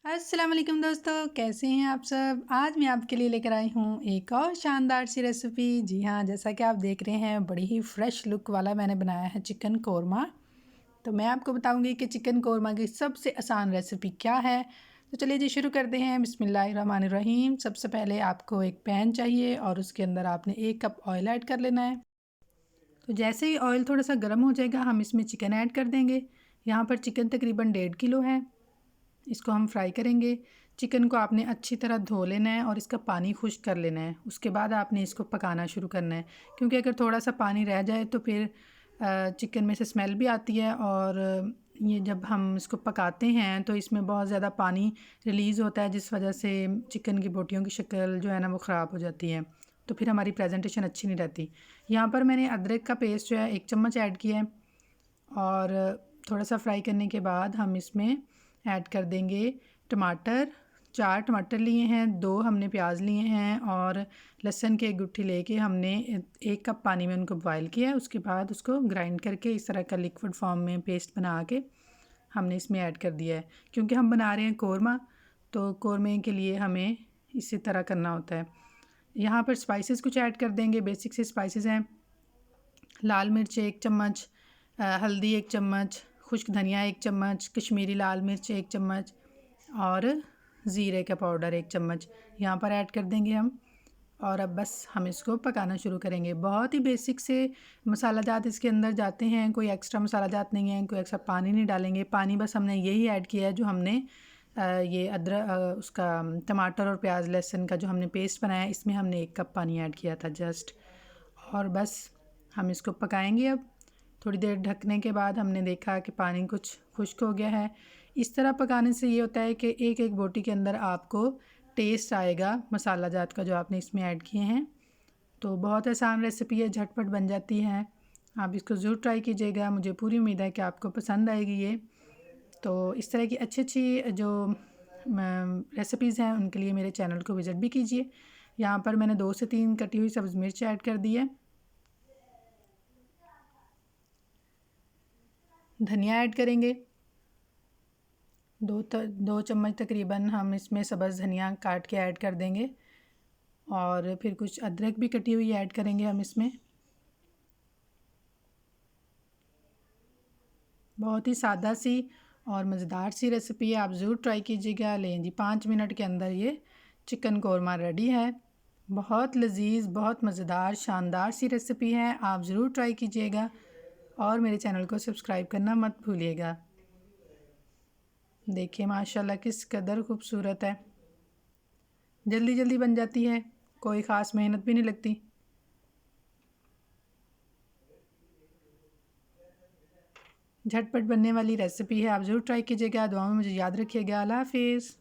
अस्सलाम वालेकुम दोस्तों, कैसे हैं आप सब। आज मैं आपके लिए लेकर आई हूँ एक और शानदार सी रेसिपी। जी हाँ, जैसा कि आप देख रहे हैं बड़ी ही फ्रेश लुक वाला मैंने बनाया है चिकन कोरमा। तो मैं आपको बताऊंगी कि चिकन कोरमा की सबसे आसान रेसिपी क्या है। तो चलिए जी शुरू करते हैं। बिस्मिल्लाहिर्रहमानिर्रहीम। सबसे पहले आपको एक पैन चाहिए और उसके अंदर आपने 1 कप ऑयल ऐड कर लेना है। तो जैसे ही ऑयल थोड़ा सा गर्म हो जाएगा हम इसमें चिकन ऐड कर देंगे। यहाँ पर चिकन तकरीबन 1.5 किलो है। इसको हम फ्राई करेंगे। चिकन को आपने अच्छी तरह धो लेना है और इसका पानी खुश्क कर लेना है। उसके बाद आपने इसको पकाना शुरू करना है, क्योंकि अगर थोड़ा सा पानी रह जाए तो फिर चिकन में से स्मेल भी आती है। और ये जब हम इसको पकाते हैं तो इसमें बहुत ज़्यादा पानी रिलीज़ होता है, जिस वजह से चिकन की बोटियों की शक्ल जो है ना वो ख़राब हो जाती है। तो फिर हमारी प्रेजेंटेशन अच्छी नहीं रहती। यहाँ पर मैंने अदरक का पेस्ट जो है 1 चम्मच ऐड किया है। और थोड़ा सा फ्राई करने के बाद हम इसमें ऐड कर देंगे टमाटर। 4 टमाटर लिए हैं, 2 हमने प्याज लिए हैं और लहसुन की एक गुट्ठी लेके हमने 1 कप पानी में उनको बॉयल किया है। उसके बाद उसको ग्राइंड करके इस तरह का लिक्विड फॉर्म में पेस्ट बना के हमने इसमें ऐड कर दिया है। क्योंकि हम बना रहे हैं कोरमा, तो कोरमे के लिए हमें इसी तरह करना होता है। यहाँ पर स्पाइसेस कुछ ऐड कर देंगे। बेसिक से स्पाइसेस हैं लाल मिर्च 1 चम्मच, हल्दी 1 चम्मच, खुश्क धनिया 1 चम्मच, कश्मीरी लाल मिर्च 1 चम्मच और ज़ीरे का पाउडर 1 चम्मच यहाँ पर ऐड कर देंगे हम। और अब बस हम इसको पकाना शुरू करेंगे। बहुत ही बेसिक से मसाला जात इसके अंदर जाते हैं, कोई एक्स्ट्रा मसाला जात नहीं है, कोई एक्स्ट्रा पानी नहीं डालेंगे। पानी बस हमने यही ऐड किया है जो हमने ये अदरक उसका टमाटर और प्याज लहसुन का जो हमने पेस्ट बनाया है, इसमें हमने 1 कप पानी ऐड किया था जस्ट। और बस हम इसको पकाएंगे। अब थोड़ी देर ढकने के बाद हमने देखा कि पानी कुछ खुश्क हो गया है। इस तरह पकाने से ये होता है कि एक एक बोटी के अंदर आपको टेस्ट आएगा मसाला जात का जो आपने इसमें ऐड किए हैं। तो बहुत आसान रेसिपी है, झटपट बन जाती है। आप इसको ज़रूर ट्राई कीजिएगा। मुझे पूरी उम्मीद है कि आपको पसंद आएगी ये। तो इस तरह की अच्छी अच्छी जो रेसिपीज़ हैं उनके लिए मेरे चैनल को विज़िट भी कीजिए। यहाँ पर मैंने 2 से 3 कटी हुई सब्ज़ मिर्च ऐड कर दी है। धनिया ऐड करेंगे 2 चम्मच तकरीबन हम इसमें सब्ज़ धनिया काट के ऐड कर देंगे। और फिर कुछ अदरक भी कटी हुई ऐड करेंगे हम इसमें। बहुत ही सादा सी और मज़ेदार सी रेसिपी है, आप ज़रूर ट्राई कीजिएगा। लें जी 5 मिनट के अंदर ये चिकन कोरमा रेडी है। बहुत लजीज, बहुत मज़ेदार, शानदार सी रेसिपी है, आप ज़रूर ट्राई कीजिएगा। और मेरे चैनल को सब्सक्राइब करना मत भूलिएगा। देखिए माशाल्लाह किस कदर खूबसूरत है, जल्दी जल्दी बन जाती है, कोई ख़ास मेहनत भी नहीं लगती। झटपट बनने वाली रेसिपी है, आप ज़रूर ट्राई कीजिएगा। दुआ में मुझे याद रखिएगा। अल्लाह हाफिज़।